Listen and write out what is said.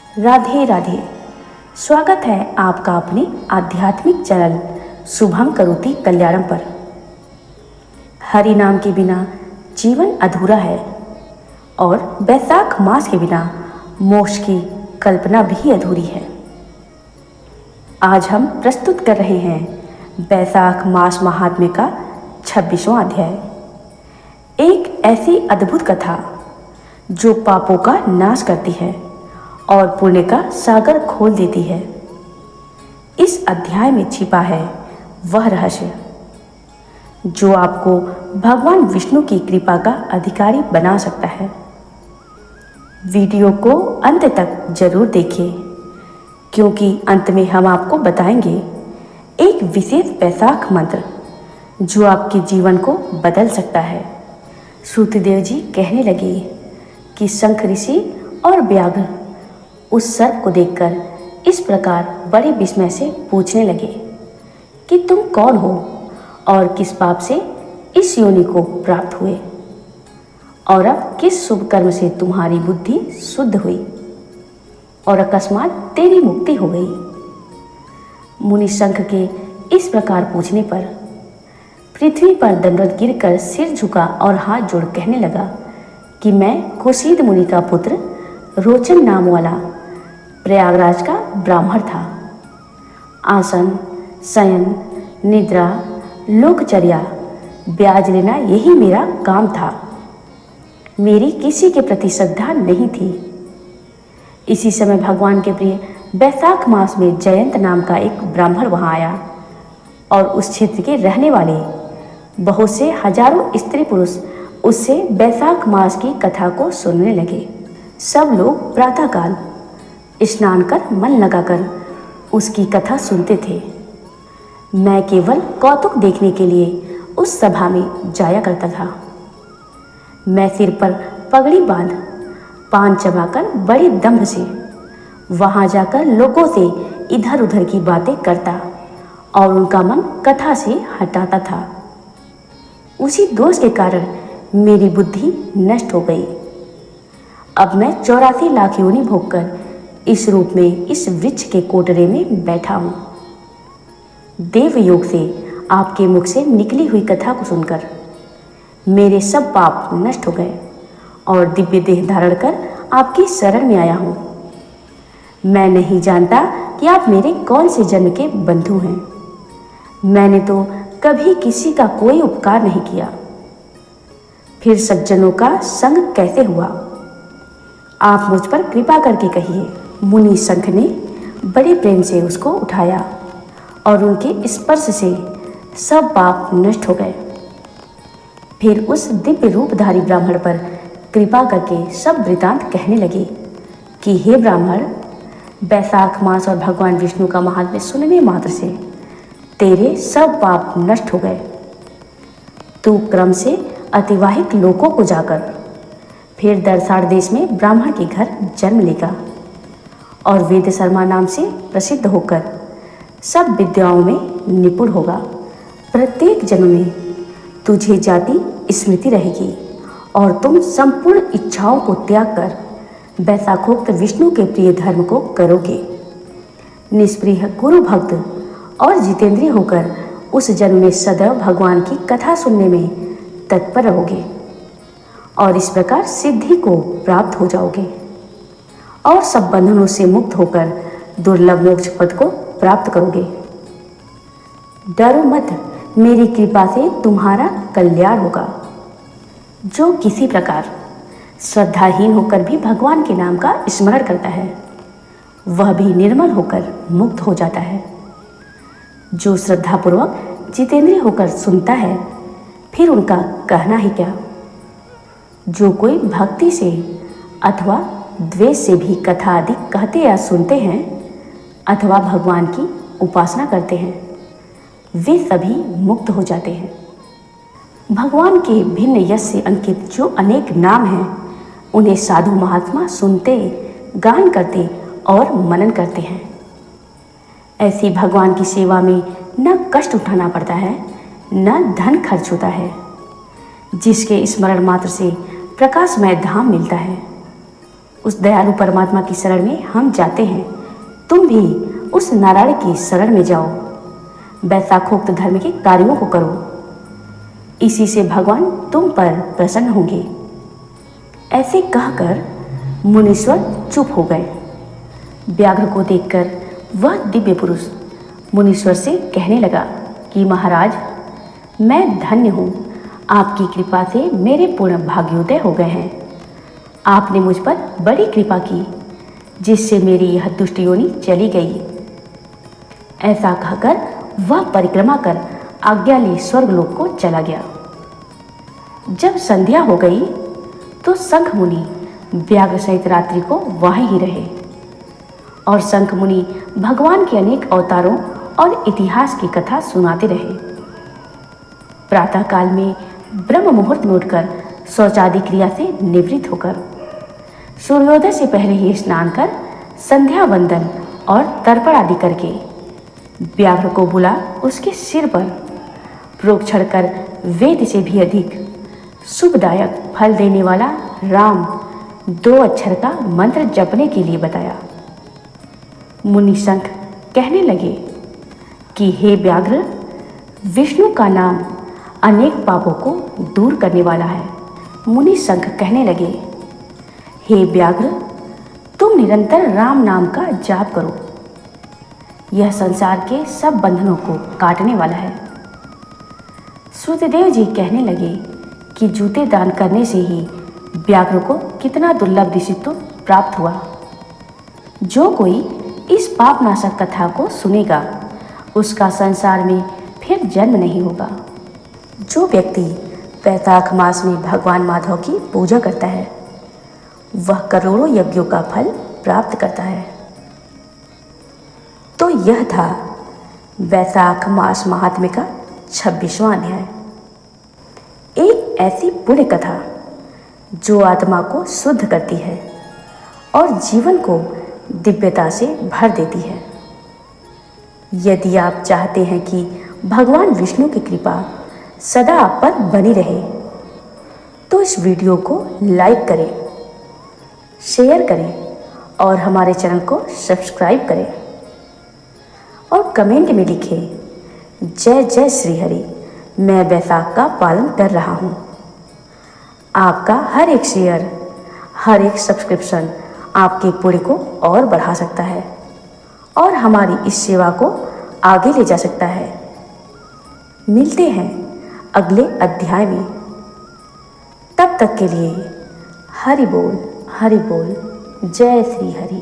राधे राधे। स्वागत है आपका अपने आध्यात्मिक चैनल शुभम करोति कल्याणम पर। हरि नाम के बिना जीवन अधूरा है और बैसाख मास के बिना मोक्ष की कल्पना भी अधूरी है। आज हम प्रस्तुत कर रहे हैं बैसाख मास महात्म्य का 26वां अध्याय। एक ऐसी अद्भुत कथा जो पापों का नाश करती है और पुण्य का सागर खोल देती है। इस अध्याय में छिपा है वह रहस्य जो आपको भगवान विष्णु की कृपा का अधिकारी बना सकता है। वीडियो को अंत तक जरूर देखें, क्योंकि अंत में हम आपको बताएंगे एक विशेष बैसाख मंत्र जो आपके जीवन को बदल सकता है। श्रुतदेव जी कहने लगे कि शंख ऋषि और व्याघ्र उस सर्प को देखकर इस प्रकार बड़े विस्मय से पूछने लगे कि तुम कौन हो और किस पाप से इस योनि को प्राप्त हुए, और अब किस शुभ कर्म से तुम्हारी बुद्धि शुद्ध हुई और अकस्मात तेरी मुक्ति हो गई। मुनि शंख के इस प्रकार पूछने पर पृथ्वी पर दंडवत गिरकर सिर झुका और हाथ जोड़ कहने लगा कि मैं खुर्शीद मुनि का पुत्र रोचन नाम वाला प्रयागराज का ब्राह्मण था। आसन, शयन, निद्रा, लोकचर्या, ब्याज लेना यही मेरा काम था। मेरी किसी के प्रति श्रद्धा नहीं थी। इसी समय भगवान के प्रिय बैसाख मास में जयंत नाम का एक ब्राह्मण वहां आया और उस क्षेत्र के रहने वाले बहुत से हजारों स्त्री पुरुष उससे बैसाख मास की कथा को सुनने लगे। सब लोग प्रातःकाल स्नान कर मन लगाकर उसकी कथा सुनते थे। मैं केवल कौतुक देखने के लिए उस सभा में जाया करता था। मैं सिर पर पगड़ी बांध पान चबाकर बड़े दम्भ से वहां जाकर लोगों से इधर उधर की बातें करता और उनका मन कथा से हटाता था। उसी दोष के कारण मेरी बुद्धि नष्ट हो गई। अब मैं 84 लाख योनि भोगकर इस रूप में इस वृक्ष के कोटरे में बैठा हूँ। देव योग से आपके मुख से निकली हुई कथा को सुनकर मेरे सब पाप नष्ट हो गए और दिव्य देह धारण कर आपकी शरण में आया हूँ। मैं नहीं जानता कि आप मेरे कौन से जन्म के बंधु हैं। मैंने तो कभी किसी का कोई उपकार नहीं किया, फिर सज्जनों का संग कैसे हुआ? आप मुझ पर कृपा करके कहिए। मुनि शंख ने बड़े प्रेम से उसको उठाया और उनके स्पर्श से सब पाप नष्ट हो गए। फिर उस दिव्य रूपधारी ब्राह्मण पर कृपा करके सब वृतांत कहने लगे कि हे ब्राह्मण, बैसाख मास और भगवान विष्णु का महात्म्य सुनने मात्र से तेरे सब पाप नष्ट हो गए। तू क्रम से अतिवाहिक लोकों को जाकर फिर दरसाड़ देश में ब्राह्मण के घर जन्म लेगा और वेद शर्मा नाम से प्रसिद्ध होकर सब विद्याओं में निपुण होगा। प्रत्येक जन्म में तुझे जाति स्मृति रहेगी और तुम संपूर्ण इच्छाओं को त्याग कर बैसाखोक्त विष्णु के प्रिय धर्म को करोगे। निष्प्रिय गुरु भक्त और जितेंद्रिय होकर उस जन्म में सदैव भगवान की कथा सुनने में तत्पर रहोगे और इस प्रकार सिद्धि को प्राप्त हो जाओगे और सब बंधनों से मुक्त होकर दुर्लभ मोक्ष पद को प्राप्त करोगे। डरो मत, मेरी कृपा से तुम्हारा कल्याण होगा। जो किसी प्रकार श्रद्धाहीन होकर भी भगवान के नाम का स्मरण करता है, वह भी निर्मल होकर मुक्त हो जाता है। जो श्रद्धापूर्वक जितेंद्रिय होकर सुनता है, फिर उनका कहना ही क्या। जो कोई भक्ति से अथवा द्वेष से भी कथा आदि कहते या सुनते हैं अथवा भगवान की उपासना करते हैं, वे सभी मुक्त हो जाते हैं। भगवान के भिन्न यश से अंकित जो अनेक नाम हैं, उन्हें साधु महात्मा सुनते, गान करते और मनन करते हैं। ऐसी भगवान की सेवा में न कष्ट उठाना पड़ता है, न धन खर्च होता है, जिसके स्मरण मात्र से प्रकाशमय धाम मिलता है। उस दयालु परमात्मा की शरण में हम जाते हैं। तुम भी उस नारायण की शरण में जाओ, वैशाखोक्त धर्म के कार्यों को करो, इसी से भगवान तुम पर प्रसन्न होंगे। ऐसे कहकर मुनीश्वर चुप हो गए। व्याघ्र को देखकर वह दिव्य पुरुष मुनीश्वर से कहने लगा कि महाराज, मैं धन्य हूँ, आपकी कृपा से मेरे पूर्ण भाग्योदय हो गए हैं। आपने मुझ पर बड़ी कृपा की, जिससे मेरी यह दुष्ट योनि चली गई। ऐसा कहकर वह परिक्रमा कर आज्ञा ले स्वर्गलोक को चला गया। जब संध्या हो गई तो शंख मुनि व्याघ्र सहित रात्रि को वहीं ही रहे और शंख मुनि भगवान के अनेक अवतारों और इतिहास की कथा सुनाते रहे। प्रातः काल में ब्रह्म मुहूर्त में उठकर शौचादि क्रिया से निवृत्त होकर सूर्योदय से पहले ही स्नान कर संध्या वंदन और तर्पण आदि करके व्याघ्र को बुला उसके सिर पर प्रोक्षण कर वेद से भी अधिक शुभदायक फल देने वाला राम 2 अक्षर का मंत्र जपने के लिए बताया। मुनि शंख कहने लगे कि हे व्याघ्र, विष्णु का नाम अनेक पापों को दूर करने वाला है। मुनि शंख कहने लगे, हे व्याघ्र, तुम निरंतर राम नाम का जाप करो, यह संसार के सब बंधनों को काटने वाला है। श्रुतदेव जी कहने लगे कि जूते दान करने से ही व्याघ्र को कितना दुर्लभ ऋषित्व प्राप्त हुआ। जो कोई इस पापनाशक कथा को सुनेगा, उसका संसार में फिर जन्म नहीं होगा। जो व्यक्ति वैशाख मास में भगवान माधव की पूजा करता है, वह करोड़ों यज्ञों का फल प्राप्त करता है। तो यह था वैशाख मास महात्म्य का 26वां अध्याय। एक ऐसी पुण्य कथा जो आत्मा को शुद्ध करती है और जीवन को दिव्यता से भर देती है। यदि आप चाहते हैं कि भगवान विष्णु की कृपा सदा आप पर बनी रहे, तो इस वीडियो को लाइक करें, शेयर करें और हमारे चैनल को सब्सक्राइब करें और कमेंट में लिखें, जय जय श्री हरि, मैं वैशाख का पालन कर रहा हूँ। आपका हर एक शेयर, हर एक सब्सक्रिप्शन आपके पुण्य को और बढ़ा सकता है और हमारी इस सेवा को आगे ले जा सकता है। मिलते हैं अगले अध्याय में। तब तक के लिए हरि बोल, जय श्री हरि।